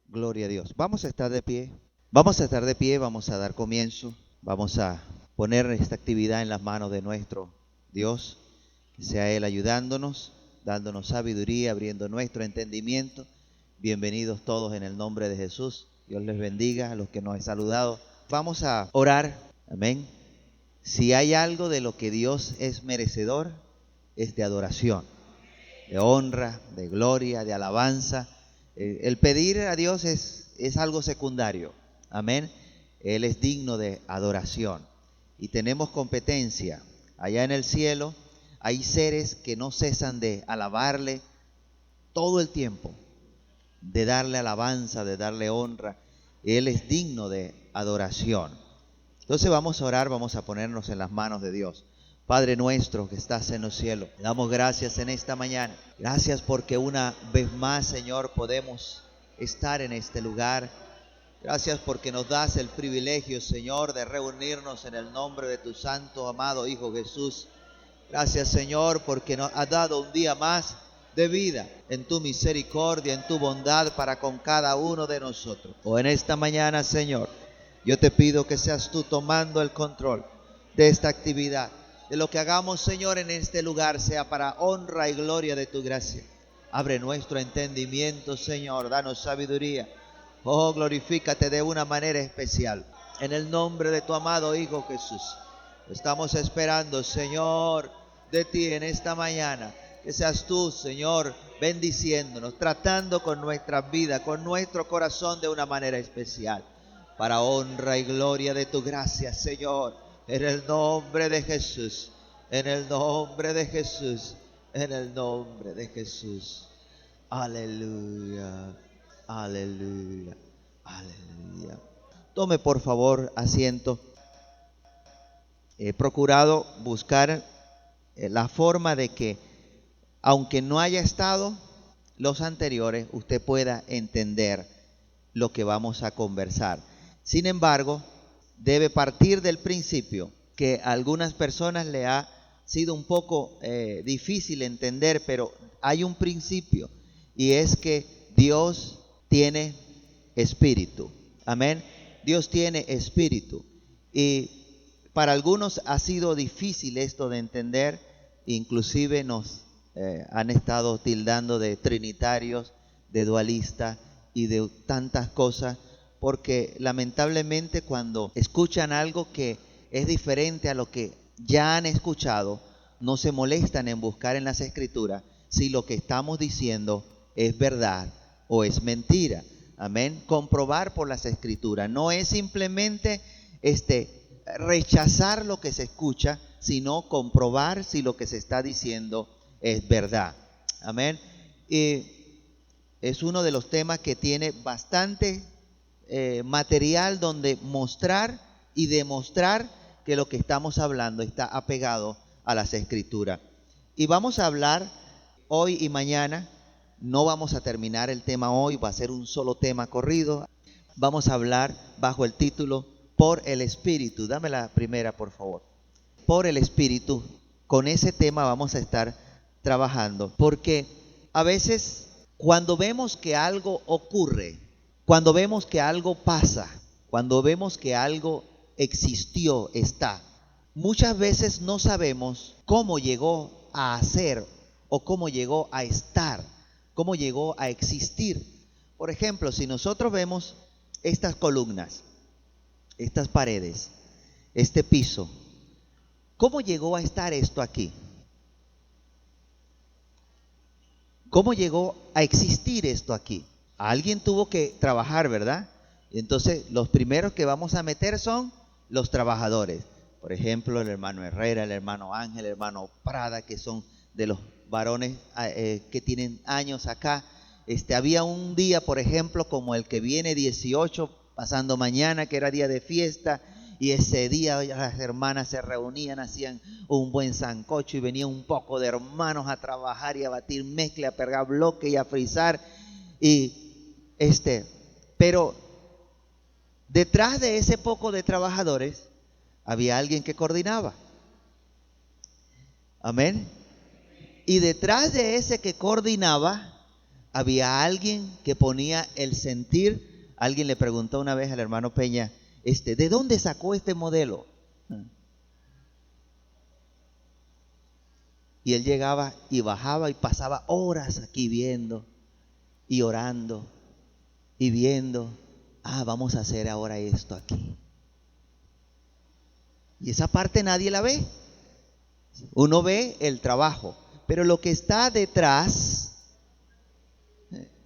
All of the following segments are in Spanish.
Gloria a Dios. Vamos a estar de pie. Vamos a estar de pie, vamos a dar comienzo. Vamos a poner esta actividad en las manos de nuestro Dios. Que sea Él ayudándonos, dándonos sabiduría, abriendo nuestro entendimiento. Bienvenidos todos en el nombre de Jesús. Dios les bendiga a los que nos he saludado. Vamos a orar. Amén. Si hay algo de lo que Dios es merecedor, es de adoración, de honra, de gloria, de alabanza. El pedir a Dios es algo secundario. Amén. Él es digno de adoración. Y tenemos competencia. Allá en el cielo hay seres que no cesan de alabarle todo el tiempo, de darle alabanza, de darle honra. Él es digno de adoración. Entonces vamos a orar, vamos a ponernos en las manos de Dios. Padre nuestro que estás en los cielos, te damos gracias en esta mañana. Gracias porque una vez más, Señor, podemos estar en este lugar. Gracias porque nos das el privilegio, Señor, de reunirnos en el nombre de tu santo, amado Hijo Jesús. Gracias, Señor, porque nos has dado un día más de vida en tu misericordia, en tu bondad para con cada uno de nosotros. En esta mañana, Señor, yo te pido que seas tú tomando el control de esta actividad. De lo que hagamos, Señor, en este lugar sea para honra y gloria de tu gracia. Abre nuestro entendimiento, Señor, danos sabiduría. Oh, glorifícate de una manera especial. En el nombre de tu amado Hijo Jesús. Estamos esperando, Señor, de ti en esta mañana. Que seas tú, Señor, bendiciéndonos, tratando con nuestra vida, con nuestro corazón de una manera especial. Para honra y gloria de tu gracia, Señor. En el nombre de Jesús, en el nombre de Jesús, en el nombre de Jesús. Aleluya, aleluya, aleluya. Tome por favor asiento. He procurado buscar la forma de que, aunque no haya estado los anteriores, usted pueda entender lo que vamos a conversar. Sin embargo, debe partir del principio que a algunas personas le ha sido un poco difícil entender, pero hay un principio y es que Dios tiene espíritu. Amén. Dios tiene espíritu y para algunos ha sido difícil esto de entender, inclusive nos han estado tildando de trinitarios, de dualistas y de tantas cosas. Porque lamentablemente cuando escuchan algo que es diferente a lo que ya han escuchado, no se molestan en buscar en las Escrituras si lo que estamos diciendo es verdad o es mentira. Amén. Comprobar por las Escrituras. No es simplemente rechazar lo que se escucha, sino comprobar si lo que se está diciendo es verdad. Amén. Y es uno de los temas que tiene bastante material donde mostrar y demostrar que lo que estamos hablando está apegado a las Escrituras. Y vamos a hablar hoy y mañana. No vamos a terminar el tema hoy, va a ser un solo tema corrido. Vamos a hablar bajo el título Por el Espíritu. Dame la primera, por favor. Por el Espíritu. Con ese tema vamos a estar trabajando, porque a veces cuando vemos que algo ocurre, cuando vemos que algo pasa, cuando vemos que algo existió, está, muchas veces no sabemos cómo llegó a ser o cómo llegó a estar, cómo llegó a existir. Por ejemplo, si nosotros vemos estas columnas, estas paredes, este piso, ¿cómo llegó a estar esto aquí? ¿Cómo llegó a existir esto aquí? Alguien tuvo que trabajar, ¿verdad? Entonces, los primeros que vamos a meter son los trabajadores. Por ejemplo, el hermano Herrera, el hermano Ángel, el hermano Prada, que son de los varones que tienen años acá. Había un día, por ejemplo, como el que viene 18, pasando mañana, que era día de fiesta, y ese día las hermanas se reunían, hacían un buen sancocho y venía un poco de hermanos a trabajar y a batir mezcla, a pegar bloque y a frizar. Pero detrás de ese poco de trabajadores había alguien que coordinaba. Amén. Y detrás de ese que coordinaba había alguien que ponía el sentir. Alguien le preguntó una vez al hermano Peña, ¿de dónde sacó este modelo? Y él llegaba y bajaba y pasaba horas aquí viendo y orando y viendo. Vamos a hacer ahora esto aquí. Y esa parte nadie la ve. Uno ve el trabajo, pero lo que está detrás,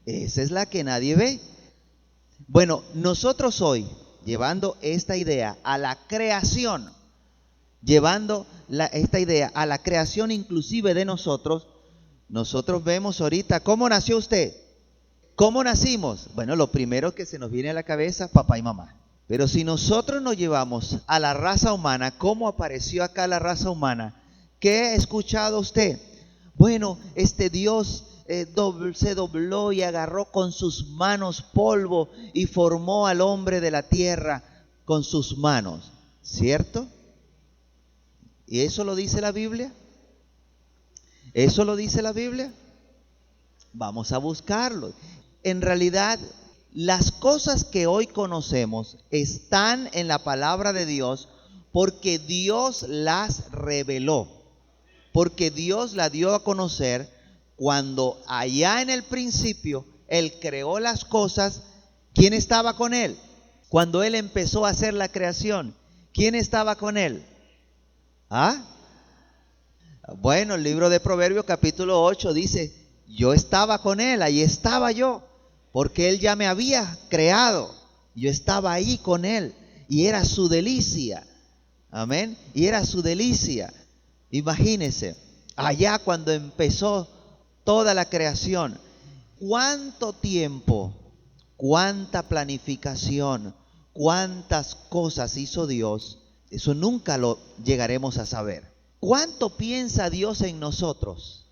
esa es la que nadie ve. Bueno, nosotros hoy, llevando esta idea a la creación, esta idea a la creación inclusive de nosotros vemos ahorita, ¿cómo nació usted? ¿Cómo nacimos? Bueno, lo primero que se nos viene a la cabeza, papá y mamá. Pero si nosotros nos llevamos a la raza humana, ¿cómo apareció acá la raza humana? ¿Qué ha escuchado usted? Bueno, Dios se dobló y agarró con sus manos polvo y formó al hombre de la tierra con sus manos, ¿cierto? ¿Y eso lo dice la Biblia? ¿Eso lo dice la Biblia? Vamos a buscarlo. En realidad, las cosas que hoy conocemos están en la palabra de Dios porque Dios las reveló. Porque Dios la dio a conocer cuando allá en el principio Él creó las cosas. ¿Quién estaba con Él? Cuando Él empezó a hacer la creación, ¿quién estaba con Él? Bueno, el libro de Proverbios capítulo 8 dice, yo estaba con Él, ahí estaba yo, porque Él ya me había creado. Yo estaba ahí con Él y era su delicia. Amén. Y era su delicia. Imagínense, allá cuando empezó toda la creación, cuánto tiempo, cuánta planificación, cuántas cosas hizo Dios. Eso nunca lo llegaremos a saber. ¿Cuánto piensa Dios en nosotros?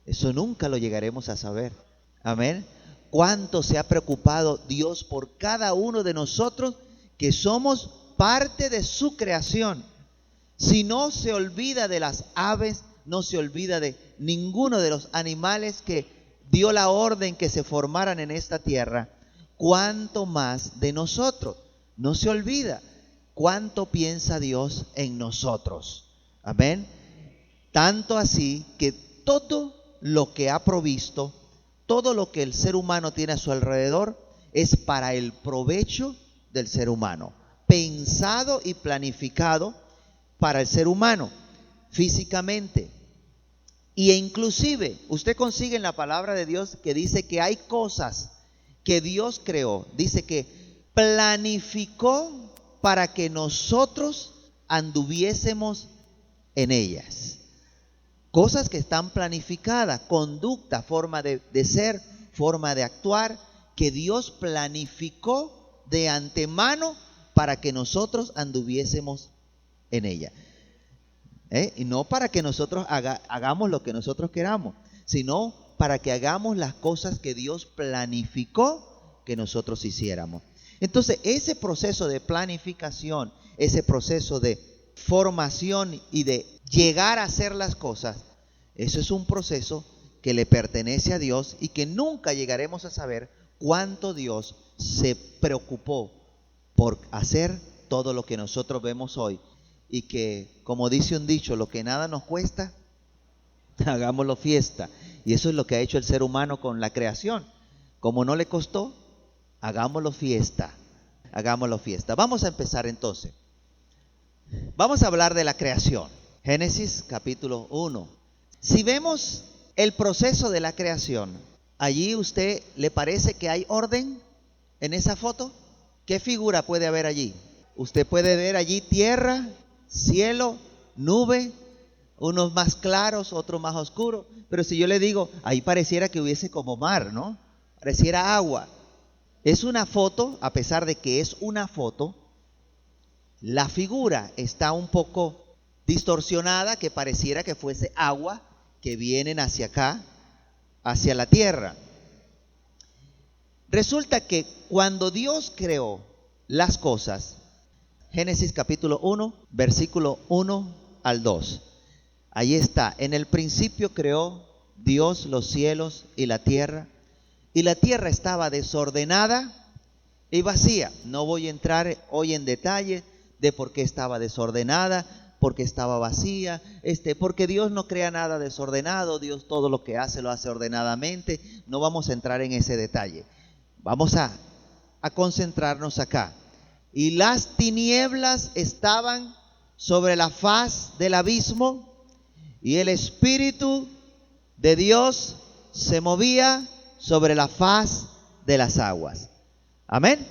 Eso nunca lo llegaremos a saber. Amén. ¿Cuánto se ha preocupado Dios por cada uno de nosotros que somos parte de su creación? Si no se olvida de las aves, no se olvida de ninguno de los animales que dio la orden que se formaran en esta tierra, ¿cuánto más de nosotros? No se olvida. ¿Cuánto piensa Dios en nosotros? Amén. Tanto así que todo lo que ha provisto, todo lo que el ser humano tiene a su alrededor, es para el provecho del ser humano. Pensado y planificado para el ser humano, físicamente. Y inclusive, usted consigue en la palabra de Dios que dice que hay cosas que Dios creó. Dice que planificó para que nosotros anduviésemos en ellas. Cosas que están planificadas, conducta, forma de ser, forma de actuar, que Dios planificó de antemano para que nosotros anduviésemos en ella. Y no para que nosotros hagamos lo que nosotros queramos, sino para que hagamos las cosas que Dios planificó que nosotros hiciéramos. Entonces, ese proceso de planificación, ese proceso de formación y de llegar a hacer las cosas, eso es un proceso que le pertenece a Dios y que nunca llegaremos a saber cuánto Dios se preocupó por hacer todo lo que nosotros vemos hoy. Y que, como dice un dicho, lo que nada nos cuesta, hagámoslo fiesta. Y eso es lo que ha hecho el ser humano con la creación. Como no le costó, hagámoslo fiesta. Hagámoslo fiesta. Vamos a empezar entonces. Vamos a hablar de la creación. Génesis capítulo 1. Si vemos el proceso de la creación, allí ¿usted le parece que hay orden en esa foto? ¿Qué figura puede haber allí? Usted puede ver allí tierra, cielo, nube, unos más claros, otros más oscuros. Pero si yo le digo, ahí pareciera que hubiese como mar, ¿no? Pareciera agua. Es una foto, a pesar de que es una foto, la figura está un poco distorsionada, que pareciera que fuese agua que vienen hacia acá, hacia la tierra. Resulta que cuando Dios creó las cosas, Génesis capítulo 1, versículo 1 al 2. Ahí está, en el principio creó Dios los cielos y la tierra, y la tierra estaba desordenada y vacía. No voy a entrar hoy en detalle de por qué estaba desordenada, por qué estaba vacía, porque Dios no crea nada desordenado, Dios todo lo que hace lo hace ordenadamente. No vamos a entrar en ese detalle. Vamos a concentrarnos acá. Y las tinieblas estaban sobre la faz del abismo, y el Espíritu de Dios se movía sobre la faz de las aguas. Amén.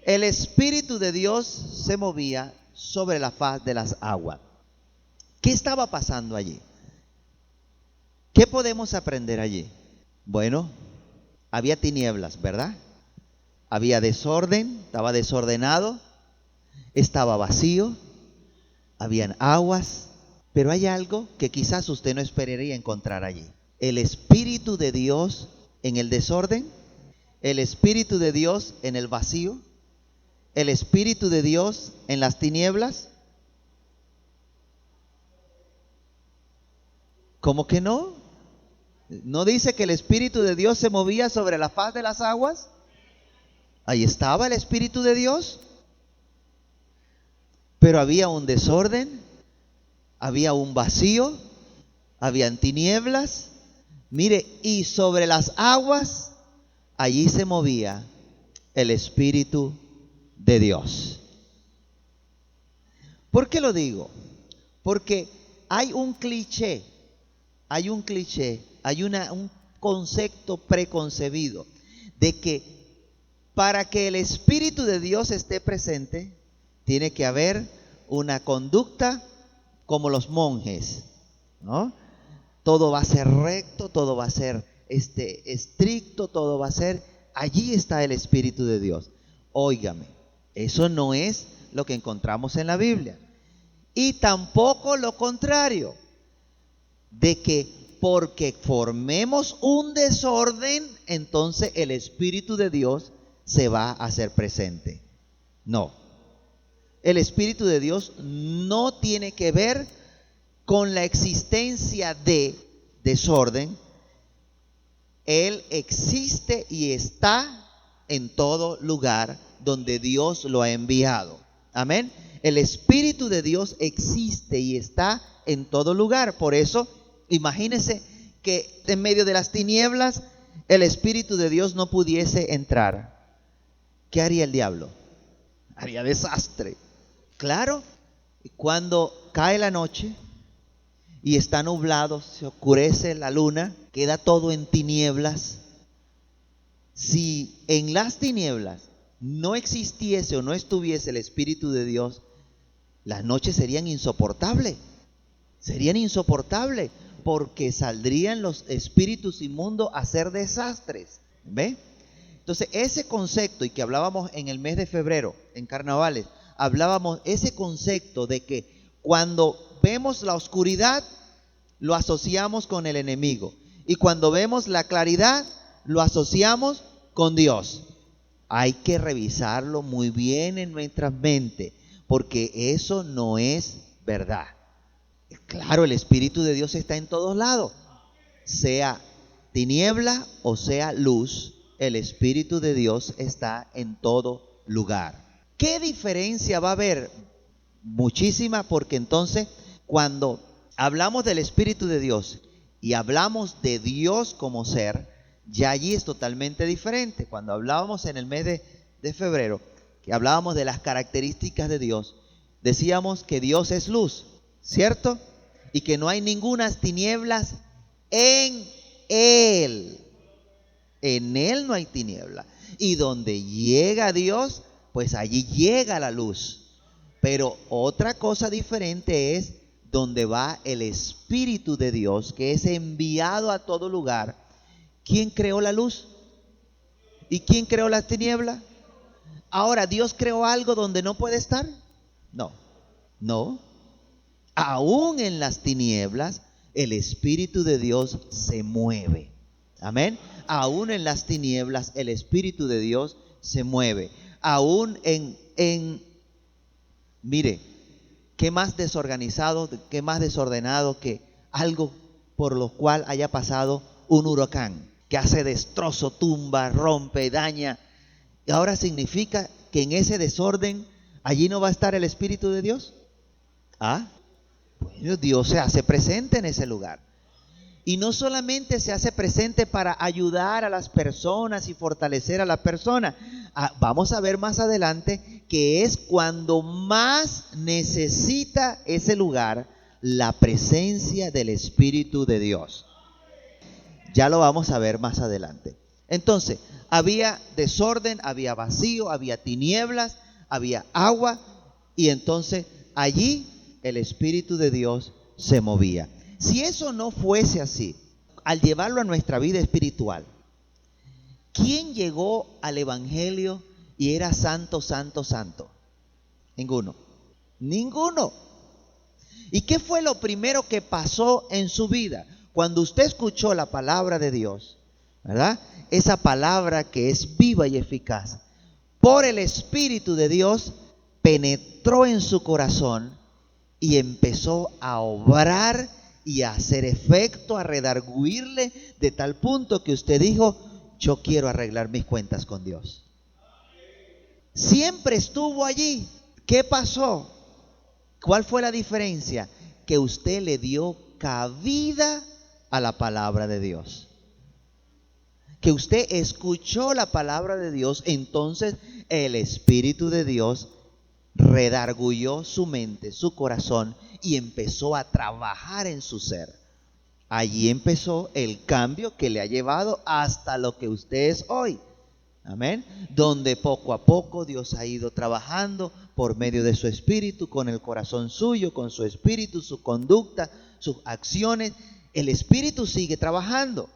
El Espíritu de Dios se movía sobre la faz de las aguas. ¿Qué estaba pasando allí? ¿Qué podemos aprender allí? Bueno, había tinieblas, ¿verdad? Había desorden, estaba desordenado, estaba vacío, habían aguas, pero hay algo que quizás usted no esperaría encontrar allí. El Espíritu de Dios en el desorden, el Espíritu de Dios en el vacío, el Espíritu de Dios en las tinieblas. ¿Cómo que no? ¿No dice que el Espíritu de Dios se movía sobre la faz de las aguas? Ahí estaba el Espíritu de Dios. Pero había un desorden, había un vacío, habían tinieblas. Mire, y sobre las aguas, allí se movía el Espíritu de Dios. ¿Por qué lo digo? Porque hay un cliché, hay un concepto preconcebido de que para que el Espíritu de Dios esté presente, tiene que haber una conducta como los monjes, ¿no? Todo va a ser recto, todo va a ser estricto, todo va a ser... Allí está el Espíritu de Dios. Óigame, eso no es lo que encontramos en la Biblia. Y tampoco lo contrario, de que porque formemos un desorden, entonces el Espíritu de Dios se va a hacer presente. No. El Espíritu de Dios no tiene que ver con la existencia de desorden. Él existe y está en todo lugar donde Dios lo ha enviado. Amén. El Espíritu de Dios existe y está en todo lugar. Por eso, imagínense que en medio de las tinieblas el Espíritu de Dios no pudiese entrar. ¿Qué haría el diablo? Haría desastre. Claro, cuando cae la noche y está nublado, se oscurece la luna, queda todo en tinieblas. Si en las tinieblas no existiese o no estuviese el Espíritu de Dios, las noches serían insoportables. Serían insoportables porque saldrían los espíritus inmundos a hacer desastres. ¿Ve? Entonces, ese concepto, y que hablábamos en el mes de febrero, en carnavales, hablábamos ese concepto de que cuando vemos la oscuridad, lo asociamos con el enemigo. Y cuando vemos la claridad, lo asociamos con Dios. Hay que revisarlo muy bien en nuestra mente, porque eso no es verdad. Claro, el Espíritu de Dios está en todos lados. Sea tiniebla o sea luz, el Espíritu de Dios está en todo lugar. ¿Qué diferencia va a haber? Muchísima, porque entonces cuando hablamos del Espíritu de Dios y hablamos de Dios como ser, ya allí es totalmente diferente. Cuando hablábamos en el mes de febrero, que hablábamos de las características de Dios, decíamos que Dios es luz, ¿cierto? Y que no hay ninguna tinieblas en Él. En Él no hay tiniebla. Y donde llega Dios, pues allí llega la luz. Pero otra cosa diferente es donde va el Espíritu de Dios, que es enviado a todo lugar. ¿Quién creó la luz? ¿Y quién creó las tinieblas? Ahora, ¿Dios creó algo donde no puede estar? No, no. Aún en las tinieblas, el Espíritu de Dios se mueve. Amén. Aún en las tinieblas, el Espíritu de Dios se mueve. Aún mire, qué más desorganizado, qué más desordenado que algo por lo cual haya pasado un huracán. que hace destrozo, tumba, rompe, daña. Y ahora significa que en ese desorden allí no va a estar el Espíritu de Dios. Bueno, Dios se hace presente en ese lugar. Y no solamente se hace presente para ayudar a las personas y fortalecer a la persona. Vamos a ver más adelante que es cuando más necesita ese lugar la presencia del Espíritu de Dios. Ya lo vamos a ver más adelante. Entonces, había desorden, había vacío, había tinieblas, había agua, y entonces allí el Espíritu de Dios se movía. Si eso no fuese así, al llevarlo a nuestra vida espiritual, ¿quién llegó al Evangelio y era santo, santo, santo? Ninguno. ¿Y qué fue lo primero que pasó en su vida? Cuando usted escuchó la palabra de Dios, ¿verdad? Esa palabra que es viva y eficaz, por el Espíritu de Dios, penetró en su corazón y empezó a obrar y a hacer efecto, a redarguirle, de tal punto que usted dijo: yo quiero arreglar mis cuentas con Dios. Siempre estuvo allí. ¿Qué pasó? ¿Cuál fue la diferencia? Que usted le dio cabida a la palabra de Dios. Que usted escuchó la palabra de Dios, entonces el Espíritu de Dios redarguyó su mente, su corazón, y empezó a trabajar en su ser. Allí empezó el cambio que le ha llevado hasta lo que usted es hoy. Amén. Donde poco a poco Dios ha ido trabajando por medio de su Espíritu, con el corazón suyo, con su espíritu, su conducta, sus acciones. El Espíritu sigue trabajando.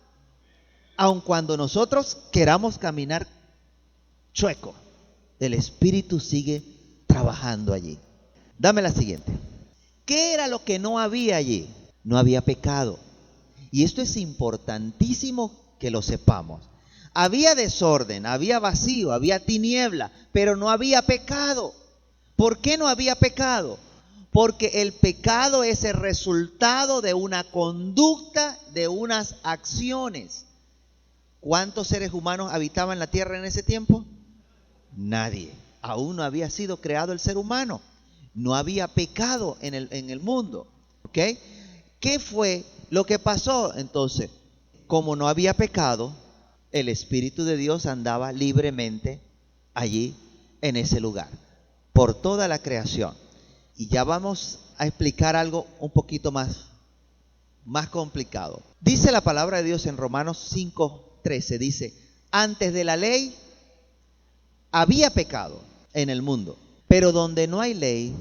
Aun cuando nosotros queramos caminar chueco, el Espíritu sigue trabajando allí. Dame la siguiente. ¿Qué era lo que no había allí? No había pecado. Y esto es importantísimo que lo sepamos. Había desorden, había vacío, había tiniebla, pero no había pecado. ¿Por qué no había pecado? Porque el pecado es el resultado de una conducta, de unas acciones. ¿Cuántos seres humanos habitaban la tierra en ese tiempo? Nadie. Aún no había sido creado el ser humano. No había pecado en el mundo. ¿Ok? ¿Qué fue lo que pasó entonces? Como no había pecado, el Espíritu de Dios andaba libremente allí en ese lugar, por toda la creación. Y ya vamos a explicar algo un poquito más complicado. Dice la palabra de Dios en Romanos 5:13, dice: antes de la ley había pecado en el mundo, pero donde no hay ley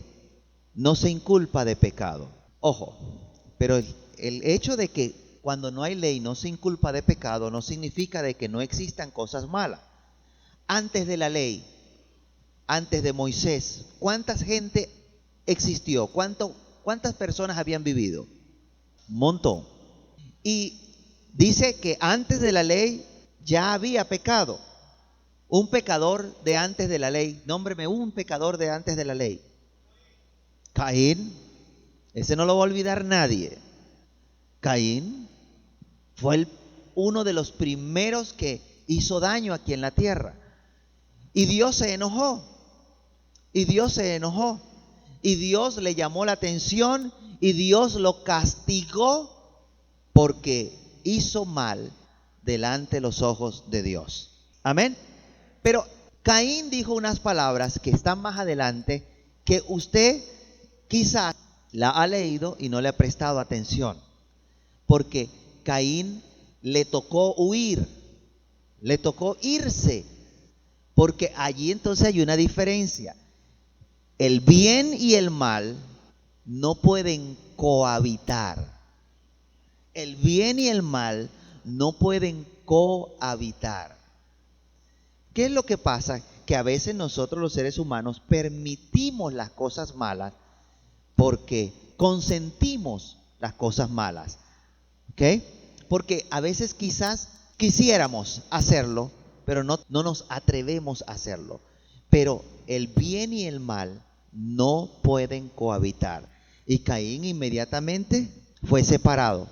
no se inculpa de pecado. Ojo, pero el hecho de que cuando no hay ley no se inculpa de pecado no significa de que no existan cosas malas. Antes de la ley, antes de Moisés, ¿cuánta gente existió? ¿Cuántas personas habían vivido? Un montón. Y dice que antes de la ley ya había pecado. Un pecador de antes de la ley. Nómbreme un pecador de antes de la ley. Caín. Ese no lo va a olvidar nadie. Caín fue uno de los primeros que hizo daño aquí en la tierra. Y Dios se enojó. Y Dios le llamó la atención y Dios lo castigó porque hizo mal delante de los ojos de Dios. Amén. Pero Caín dijo unas palabras que están más adelante, que usted quizás la ha leído y no le ha prestado atención. Porque Caín le tocó huir, le tocó irse. Porque allí entonces hay una diferencia. El bien y el mal no pueden cohabitar. El bien y el mal no pueden cohabitar. ¿Qué es lo que pasa? Que a veces nosotros los seres humanos permitimos las cosas malas porque consentimos las cosas malas. ¿Ok? Porque a veces quizás quisiéramos hacerlo, pero no nos atrevemos a hacerlo. Pero el bien y el mal no pueden cohabitar. Y Caín inmediatamente fue separado.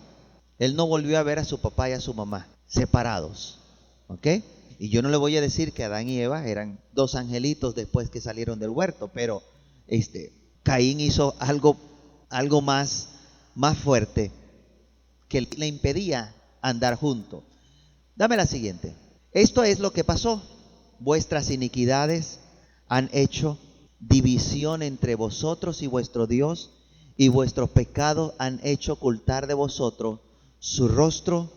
Él no volvió a ver a su papá y a su mamá. separados. ¿Ok? Y yo no le voy a decir que Adán y Eva eran dos angelitos después que salieron del huerto, pero Caín hizo algo más fuerte que le impedía andar juntos. Dame la siguiente. Esto es lo que pasó. Vuestras iniquidades han hecho división entre vosotros y vuestro Dios, y vuestros pecados han hecho ocultar de vosotros su rostro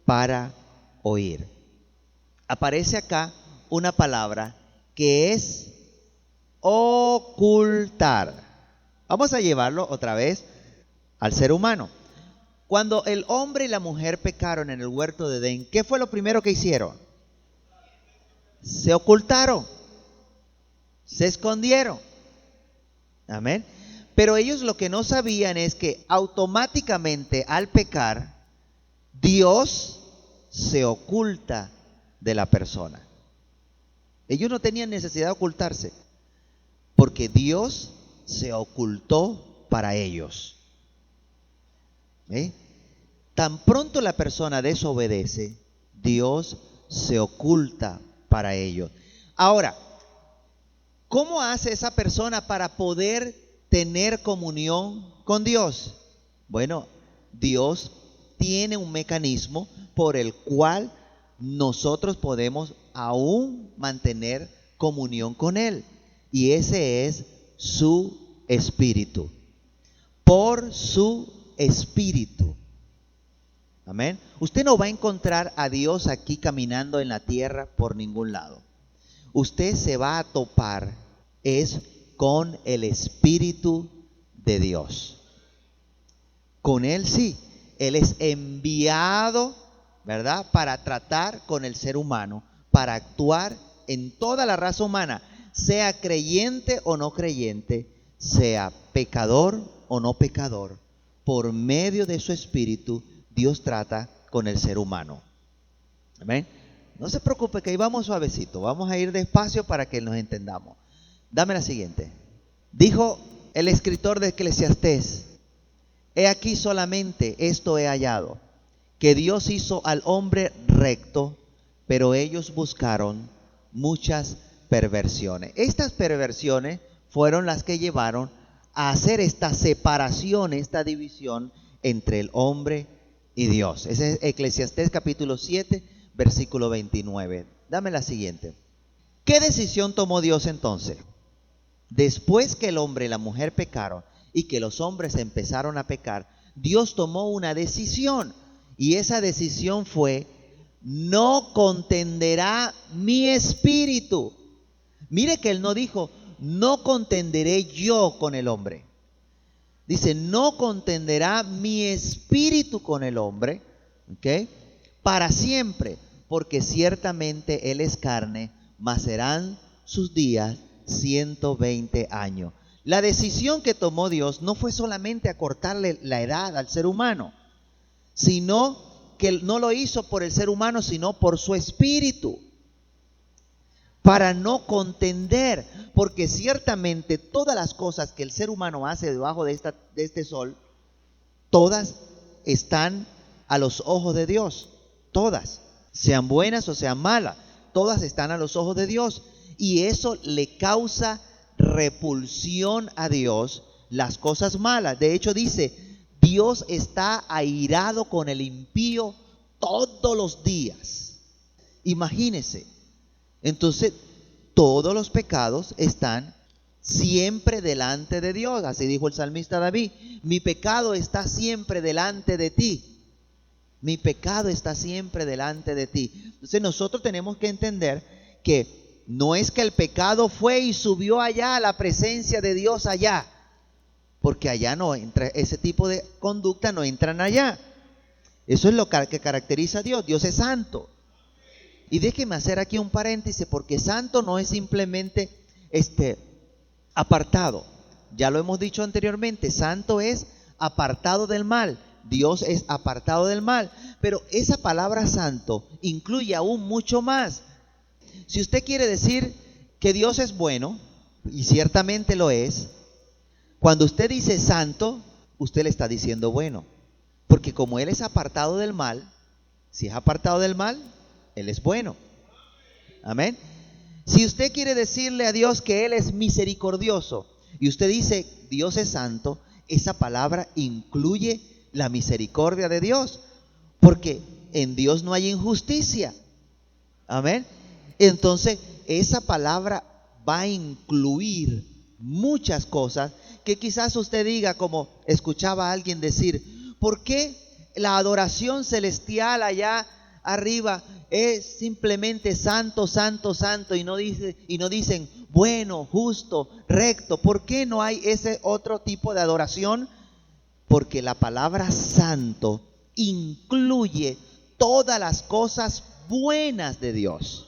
para oír. Aparece acá una palabra que es ocultar. Vamos a llevarlo otra vez al ser humano. Cuando el hombre y la mujer pecaron en el huerto de Edén, ¿qué fue lo primero que hicieron? Se ocultaron, se escondieron. Amén. Pero ellos lo que no sabían es que automáticamente al pecar, Dios se oculta de la persona. Ellos no tenían necesidad de ocultarse, porque Dios se ocultó para ellos. Tan pronto la persona desobedece, Dios se oculta para ellos. Ahora, ¿cómo hace esa persona para poder tener comunión con Dios? Bueno, Dios tiene un mecanismo por el cual nosotros podemos aún mantener comunión con Él. Y ese es su Espíritu. Por su Espíritu. Amén. Usted no va a encontrar a Dios aquí caminando en la tierra por ningún lado. Usted se va a topar es con el Espíritu de Dios. Con Él sí. Él es enviado, ¿verdad?, para tratar con el ser humano, para actuar en toda la raza humana, sea creyente o no creyente, sea pecador o no pecador. Por medio de su Espíritu, Dios trata con el ser humano. Amén. No se preocupe, que ahí vamos suavecito, vamos a ir despacio para que nos entendamos. Dame la siguiente. Dijo el escritor de Eclesiastés: he aquí solamente esto he hallado, que Dios hizo al hombre recto, pero ellos buscaron muchas perversiones. Estas perversiones fueron las que llevaron a hacer esta separación, esta división entre el hombre y Dios. Ese es Eclesiastés capítulo 7, versículo 29. Dame la siguiente. ¿Qué decisión tomó Dios entonces? Después que el hombre y la mujer pecaron y que los hombres empezaron a pecar, Dios tomó una decisión, y esa decisión fue: no contenderá mi espíritu. Mire que Él no dijo: no contenderé yo con el hombre. Dice: no contenderá mi espíritu con el hombre, ¿ok?, para siempre, porque ciertamente Él es carne, mas serán sus días 120 años. La decisión que tomó Dios no fue solamente acortarle la edad al ser humano, sino que no lo hizo por el ser humano, sino por su espíritu, para no contender, porque ciertamente todas las cosas que el ser humano hace debajo de este sol, todas están a los ojos de Dios, todas, sean buenas o sean malas, todas están a los ojos de Dios, y eso le causa repulsión a Dios, las cosas malas. De hecho dice: Dios está airado con el impío todos los días. Imagínese. Entonces, todos los pecados están siempre delante de Dios. Así dijo el salmista David: mi pecado está siempre delante de ti. Mi pecado está siempre delante de ti. Entonces nosotros tenemos que entender que no es que el pecado fue y subió allá a la presencia de Dios allá, porque allá no entra, ese tipo de conducta no entran allá. Eso es lo que caracteriza a Dios. Dios es santo. Y déjeme hacer aquí un paréntesis, porque santo no es simplemente apartado. Ya lo hemos dicho anteriormente, santo es apartado del mal. Dios es apartado del mal. Pero esa palabra santo incluye aún mucho más. Si usted quiere decir que Dios es bueno, y ciertamente lo es, cuando usted dice santo, usted le está diciendo bueno. Porque como Él es apartado del mal, Si es apartado del mal, Él es bueno. Amén. Si usted quiere decirle a Dios que Él es misericordioso y usted dice Dios es santo, esa palabra incluye la misericordia de Dios, porque en Dios no hay injusticia. Amén. Entonces, esa palabra va a incluir muchas cosas que quizás usted diga, como escuchaba a alguien decir, ¿por qué la adoración celestial allá arriba es simplemente santo, santo, santo y no dicen bueno, justo, recto? ¿Por qué no hay ese otro tipo de adoración? Porque la palabra santo incluye todas las cosas buenas de Dios.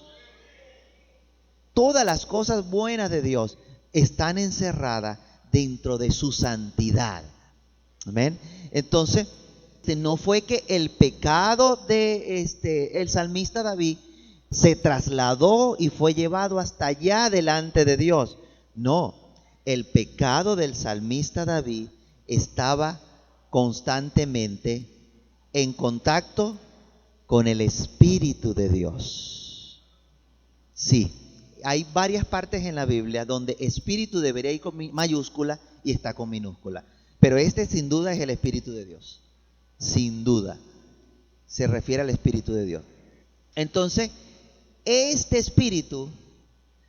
Todas las cosas buenas de Dios están encerradas dentro de su santidad. Amén. Entonces, no fue que el pecado de el salmista David se trasladó y fue llevado hasta allá delante de Dios. No, el pecado del salmista David estaba constantemente en contacto con el Espíritu de Dios. Sí, hay varias partes en la Biblia donde espíritu debería ir con mayúscula y está con minúscula. Pero sin duda es el Espíritu de Dios. Sin duda. Se refiere al Espíritu de Dios. Entonces, este espíritu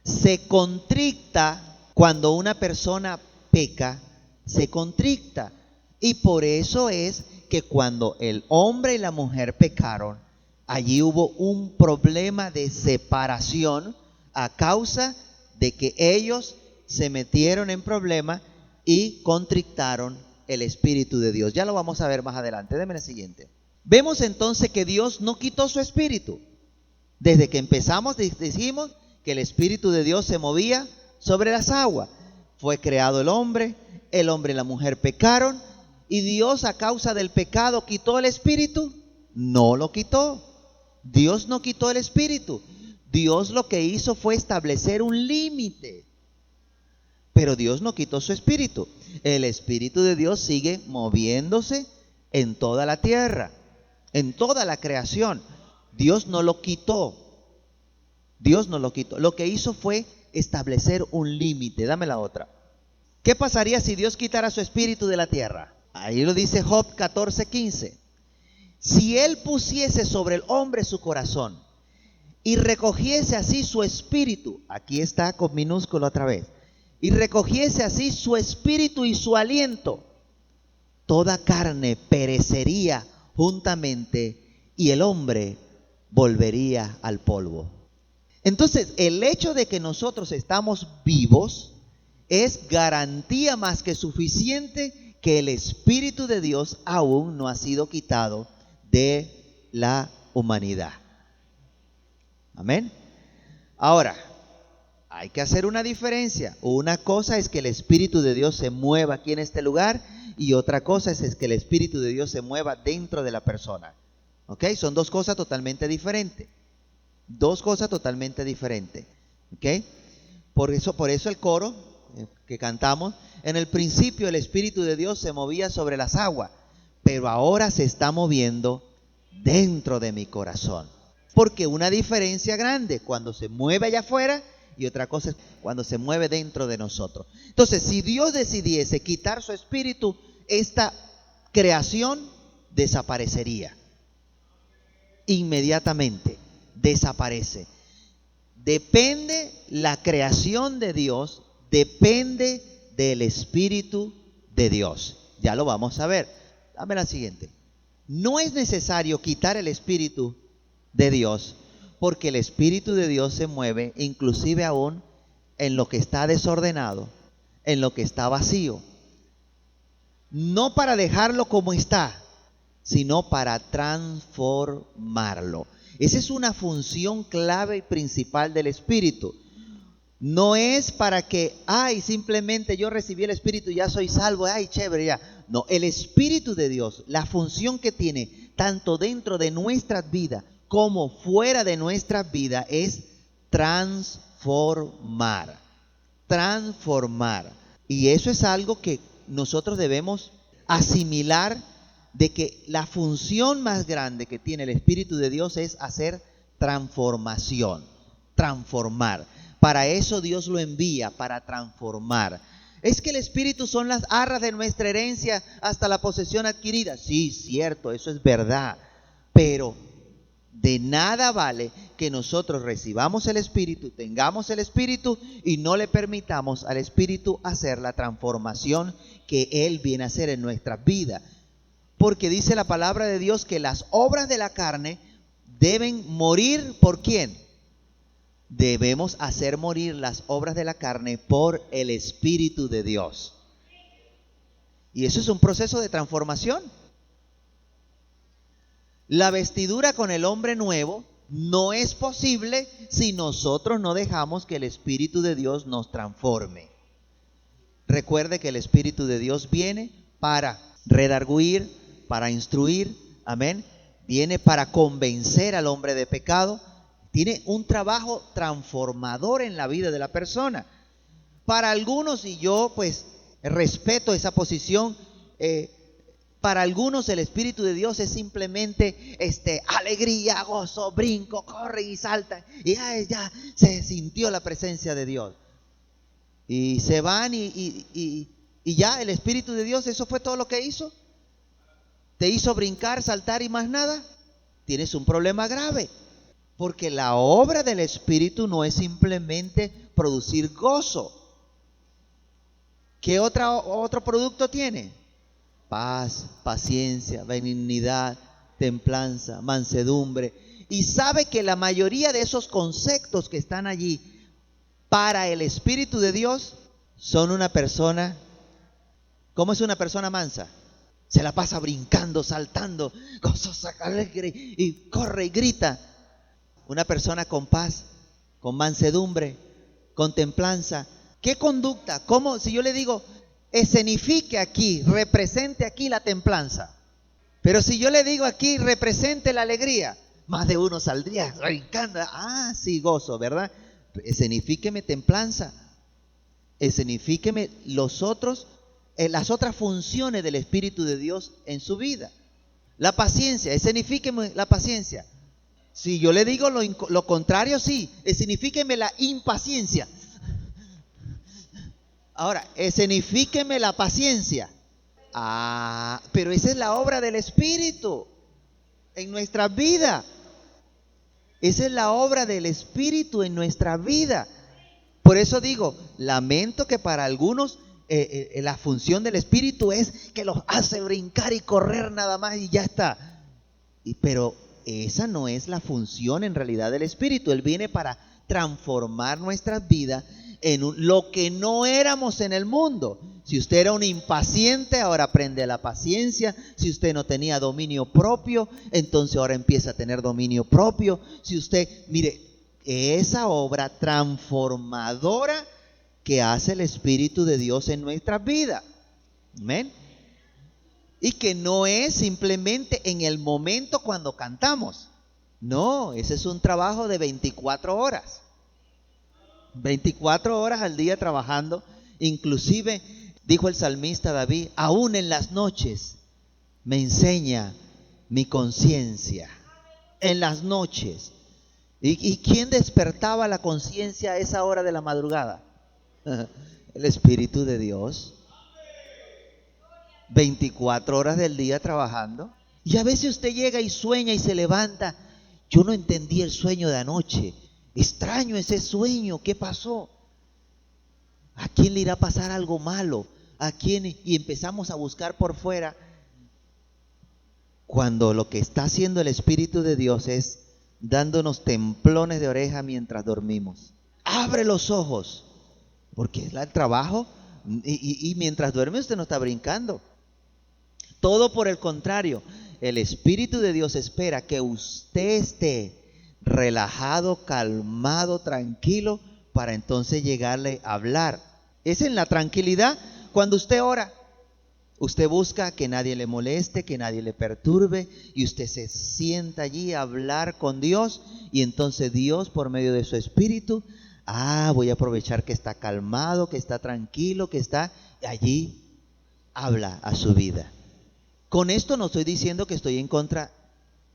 se contricta cuando una persona peca, se contricta. Y por eso es que cuando el hombre y la mujer pecaron, allí hubo un problema de separación a causa de que ellos se metieron en problemas y contrictaron el Espíritu de Dios. Ya lo vamos a ver más adelante. Déme el siguiente. Vemos entonces que Dios no quitó su Espíritu. Desde que empezamos dijimos que el Espíritu de Dios se movía sobre las aguas. Fue creado el hombre y la mujer pecaron, y Dios, a causa del pecado, ¿quitó el Espíritu? No lo quitó. Dios no quitó el Espíritu. Dios lo que hizo fue establecer un límite. Pero Dios no quitó su Espíritu. El Espíritu de Dios sigue moviéndose en toda la tierra, en toda la creación. Dios no lo quitó. Dios no lo quitó. Lo que hizo fue establecer un límite. Dame la otra. ¿Qué pasaría si Dios quitara su Espíritu de la tierra? Ahí lo dice Job 14:15. Si Él pusiese sobre el hombre su corazón y recogiese así su espíritu, aquí está con minúsculo otra vez, y recogiese así su espíritu y su aliento, toda carne perecería juntamente y el hombre volvería al polvo. Entonces, el hecho de que nosotros estamos vivos es garantía más que suficiente que el Espíritu de Dios aún no ha sido quitado de la humanidad. Amén. Ahora, hay que hacer una diferencia. Una cosa es que el Espíritu de Dios se mueva aquí en este lugar, y otra cosa es que el Espíritu de Dios se mueva dentro de la persona. ¿Ok? Son dos cosas totalmente diferentes. Dos cosas totalmente diferentes. ¿Ok? Por eso el coro que cantamos, en el principio el Espíritu de Dios se movía sobre las aguas, pero ahora se está moviendo dentro de mi corazón. Porque una diferencia grande cuando se mueve allá afuera y otra cosa es cuando se mueve dentro de nosotros. Entonces, si Dios decidiese quitar su Espíritu, esta creación desaparecería. Inmediatamente desaparece. Depende la creación de Dios, depende del Espíritu de Dios. Ya lo vamos a ver. Dame la siguiente. No es necesario quitar el Espíritu de Dios, porque el Espíritu de Dios se mueve inclusive aún en lo que está desordenado, en lo que está vacío. No para dejarlo como está, sino para transformarlo. Esa es una función clave y principal del Espíritu. No es para que, simplemente yo recibí el Espíritu y ya soy salvo, chévere ya. No, el Espíritu de Dios, la función que tiene tanto dentro de nuestras vidas como fuera de nuestras vidas es transformar. Transformar. Y eso es algo que nosotros debemos asimilar de que la función más grande que tiene el Espíritu de Dios es hacer transformación, transformar. Para eso Dios lo envía, para transformar. Es que el Espíritu son las arras de nuestra herencia hasta la posesión adquirida. Sí, cierto, eso es verdad. Pero de nada vale que nosotros recibamos el Espíritu, tengamos el Espíritu y no le permitamos al Espíritu hacer la transformación que Él viene a hacer en nuestras vidas. Porque dice la palabra de Dios que las obras de la carne deben morir. ¿Por quién? Debemos hacer morir las obras de la carne por el Espíritu de Dios. Y eso es un proceso de transformación. La vestidura con el hombre nuevo no es posible si nosotros no dejamos que el Espíritu de Dios nos transforme. Recuerde que el Espíritu de Dios viene para redarguir, para instruir, amén. Viene para convencer al hombre de pecado. Tiene un trabajo transformador en la vida de la persona. Para algunos, y yo pues respeto esa posición, para algunos el Espíritu de Dios es simplemente alegría, gozo, brinco, corren y saltan. Y ya se sintió la presencia de Dios. Y se van y ya el Espíritu de Dios, eso fue todo lo que hizo. ¿Te hizo brincar, saltar y más nada? Tienes un problema grave. Porque la obra del Espíritu no es simplemente producir gozo. ¿Qué otro producto tiene? Paz, paciencia, benignidad, templanza, mansedumbre. Y sabe que la mayoría de esos conceptos que están allí para el Espíritu de Dios son una persona. ¿Cómo es una persona mansa? Se la pasa brincando, saltando, gozosa, alegre, y corre y grita. Una persona con paz, con mansedumbre, con templanza. ¿Qué conducta? ¿Cómo? Si yo le digo, escenifique aquí, represente aquí la templanza. Pero si yo le digo aquí, represente la alegría, más de uno saldría brincando. Ah, sí, gozo, ¿verdad? Escenifíqueme templanza. Escenifíqueme las otras funciones del Espíritu de Dios en su vida. La paciencia, escenifíqueme la paciencia. Si yo le digo lo contrario, sí, escenifíqueme la impaciencia. Ahora, escenifíqueme la paciencia. Pero esa es la obra del Espíritu en nuestra vida. Esa es la obra del Espíritu en nuestra vida. Por eso digo, lamento que para algunos la función del Espíritu es que los hace brincar y correr nada más y ya está. Pero esa no es la función en realidad del Espíritu. Él viene para transformar nuestras vidas en lo que no éramos en el mundo. Si usted era un impaciente, ahora aprende la paciencia. Si usted no tenía dominio propio, entonces ahora empieza a tener dominio propio. Si usted, mire, esa obra transformadora que hace el Espíritu de Dios en nuestras vidas. Amén. Y que no es simplemente en el momento cuando cantamos. No, ese es un trabajo de 24 horas. 24 horas al día trabajando. Inclusive, dijo el salmista David, aún en las noches me enseña mi conciencia. En las noches. ¿Y quién despertaba la conciencia a esa hora de la madrugada? El Espíritu de Dios. 24 horas del día trabajando. Y a veces usted llega y sueña y se levanta. Yo no entendí el sueño de anoche. Extraño ese sueño. ¿Qué pasó? ¿A quién le irá a pasar algo malo? ¿A quién? Y empezamos a buscar por fuera. Cuando lo que está haciendo el Espíritu de Dios es dándonos templones de oreja mientras dormimos. Abre los ojos. Porque es el trabajo. Y mientras duerme usted no está brincando. Todo por el contrario, el Espíritu de Dios espera que usted esté relajado, calmado, tranquilo, para entonces llegarle a hablar. Es en la tranquilidad cuando usted ora. Usted busca que nadie le moleste, que nadie le perturbe, y usted se sienta allí a hablar con Dios, y entonces Dios, por medio de su Espíritu, voy a aprovechar que está calmado, que está tranquilo, que está allí, habla a su vida. Con esto no estoy diciendo que estoy en contra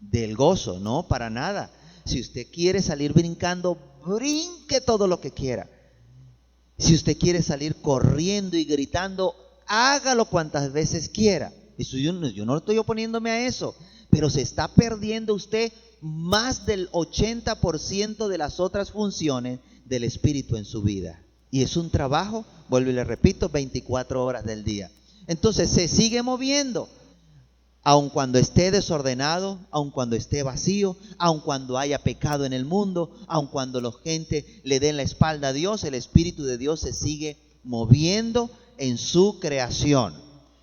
del gozo, no, para nada. Si usted quiere salir brincando, brinque todo lo que quiera. Si usted quiere salir corriendo y gritando, hágalo cuantas veces quiera. Eso yo no estoy oponiéndome a eso, pero se está perdiendo usted más del 80% de las otras funciones del Espíritu en su vida. Y es un trabajo, vuelvo y le repito, 24 horas del día. Entonces se sigue moviendo, aun cuando esté desordenado, aun cuando esté vacío, aun cuando haya pecado en el mundo, aun cuando la gente le dé la espalda a Dios, el Espíritu de Dios se sigue moviendo en su creación.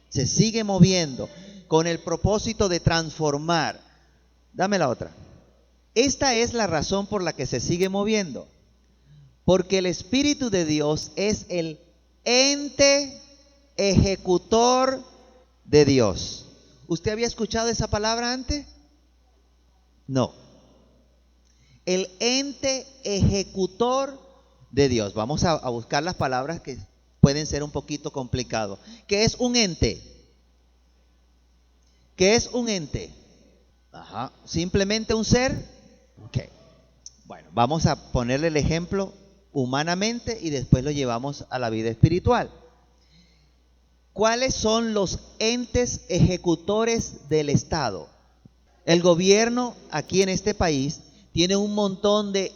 Se sigue moviendo con el propósito de transformar. Dame la otra. Esta es la razón por la que se sigue moviendo. Porque el Espíritu de Dios es el ente ejecutor de Dios. ¿Usted había escuchado esa palabra antes? No. El ente ejecutor de Dios. Vamos a buscar las palabras que pueden ser un poquito complicados. ¿Qué es un ente? ¿Qué es un ente? Ajá. ¿Simplemente un ser? Ok. Bueno, vamos a ponerle el ejemplo humanamente y después lo llevamos a la vida espiritual. ¿Cuáles son los entes ejecutores del Estado? El gobierno aquí en este país tiene un montón de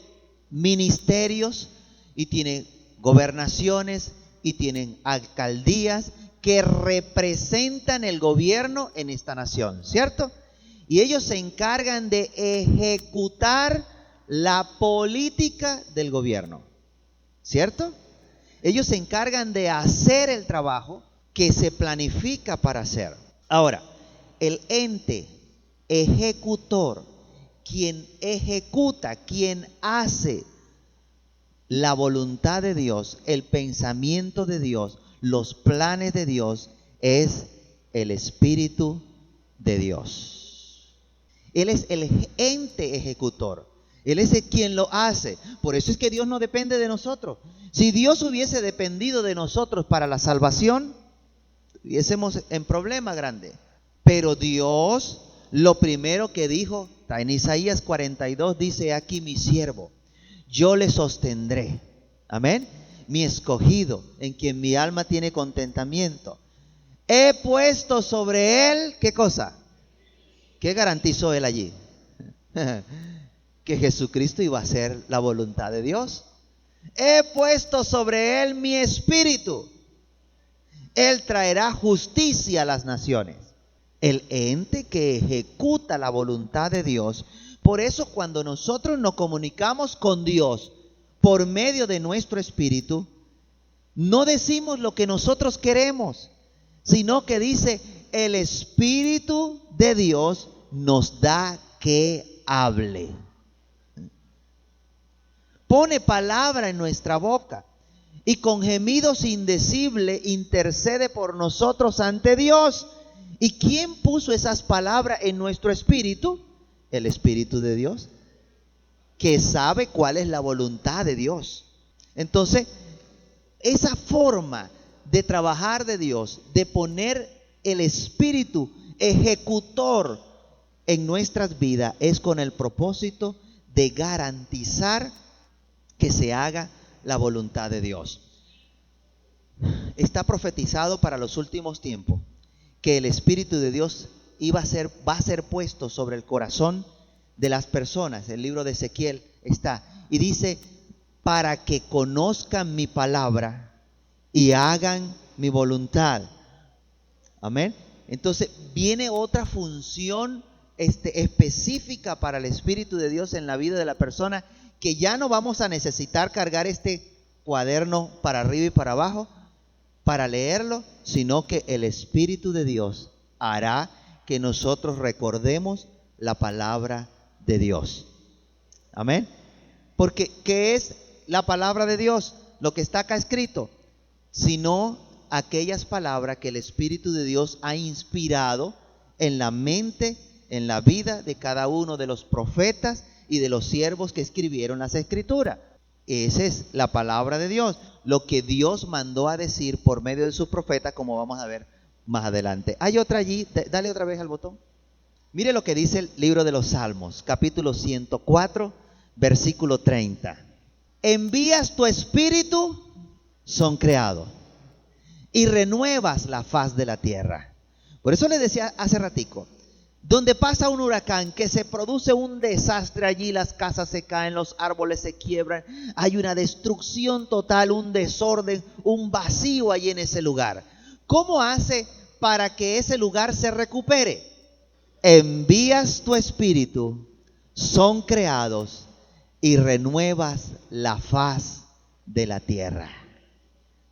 ministerios y tiene gobernaciones y tienen alcaldías que representan el gobierno en esta nación, ¿cierto? Y ellos se encargan de ejecutar la política del gobierno, ¿cierto? Ellos se encargan de hacer el trabajo que se planifica para hacer. Ahora, el ente ejecutor, quien ejecuta, quien hace la voluntad de Dios, el pensamiento de Dios, los planes de Dios, es el Espíritu de Dios. Él es el ente ejecutor. Él es el quien lo hace. Por eso es que Dios no depende de nosotros. Si Dios hubiese dependido de nosotros para la salvación, estuviésemos en problema grande. Pero Dios, lo primero que dijo, está en Isaías 42, dice: aquí mi siervo, yo le sostendré. Amén. Mi escogido, en quien mi alma tiene contentamiento. He puesto sobre él, ¿qué cosa? ¿Qué garantizó él allí? Que Jesucristo iba a hacer la voluntad de Dios. He puesto sobre él mi espíritu. Él traerá justicia a las naciones. El ente que ejecuta la voluntad de Dios. Por eso cuando nosotros nos comunicamos con Dios por medio de nuestro espíritu, no decimos lo que nosotros queremos, sino que dice: el Espíritu de Dios nos da que hable. Pone palabra en nuestra boca y con gemidos indecibles intercede por nosotros ante Dios. ¿Y quién puso esas palabras en nuestro espíritu? El Espíritu de Dios, que sabe cuál es la voluntad de Dios. Entonces, esa forma de trabajar de Dios, de poner el Espíritu ejecutor en nuestras vidas, es con el propósito de garantizar que se haga la voluntad de Dios. Está profetizado para los últimos tiempos que el Espíritu de Dios va a ser puesto sobre el corazón de las personas. El libro de Ezequiel está y dice: para que conozcan mi palabra y hagan mi voluntad. Amén. Entonces viene otra función específica para el Espíritu de Dios en la vida de la persona, que ya no vamos a necesitar cargar este cuaderno para arriba y para abajo para leerlo, sino que el Espíritu de Dios hará que nosotros recordemos la palabra de Dios. Amén. Porque ¿qué es la palabra de Dios? Lo que está acá escrito, sino aquellas palabras que el Espíritu de Dios ha inspirado en la mente, en la vida de cada uno de los profetas y de los siervos que escribieron las Escrituras. Esa es la palabra de Dios, lo que Dios mandó a decir por medio de sus profetas, como vamos a ver más adelante. Hay otra allí, dale otra vez al botón. Mire lo que dice el libro de los Salmos, capítulo 104, versículo 30. Envías tu espíritu, son creados, y renuevas la faz de la tierra. Por eso le decía hace ratico, donde pasa un huracán, que se produce un desastre allí, las casas se caen, los árboles se quiebran, hay una destrucción total, un desorden, un vacío allí en ese lugar. ¿Cómo hace para que ese lugar se recupere? Envías tu espíritu, son creados y renuevas la faz de la tierra.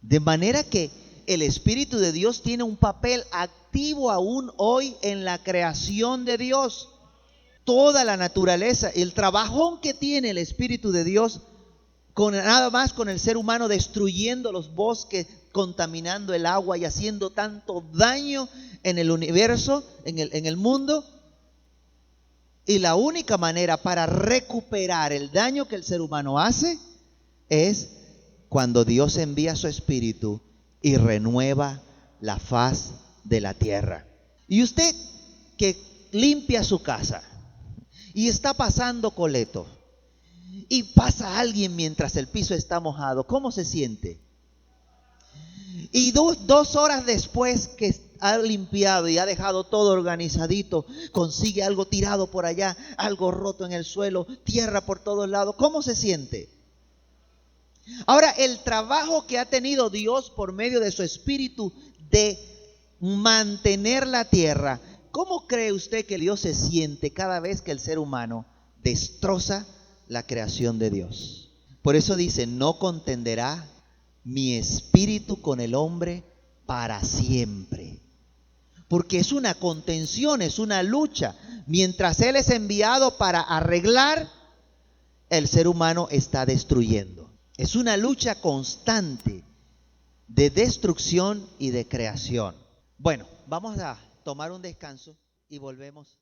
De manera que el Espíritu de Dios tiene un papel activo aún hoy en la creación de Dios. Toda la naturaleza, el trabajón que tiene el Espíritu de Dios, con nada más con el ser humano destruyendo los bosques, contaminando el agua y haciendo tanto daño en el universo, en el mundo. Y la única manera para recuperar el daño que el ser humano hace es cuando Dios envía su Espíritu y renueva la faz de la tierra. Y usted que limpia su casa y está pasando coleto y pasa alguien mientras el piso está mojado, ¿cómo se siente? Y 2 horas después que ha limpiado y ha dejado todo organizadito, consigue algo tirado por allá, algo roto en el suelo, tierra por todos lados, ¿cómo se siente? Ahora, el trabajo que ha tenido Dios por medio de su Espíritu de mantener la tierra, ¿cómo cree usted que Dios se siente cada vez que el ser humano destroza la creación de Dios? Por eso dice, no contenderá mi espíritu con el hombre para siempre. Porque es una contención, es una lucha. Mientras Él es enviado para arreglar, el ser humano está destruyendo. Es una lucha constante de destrucción y de creación. Bueno, vamos a tomar un descanso y volvemos.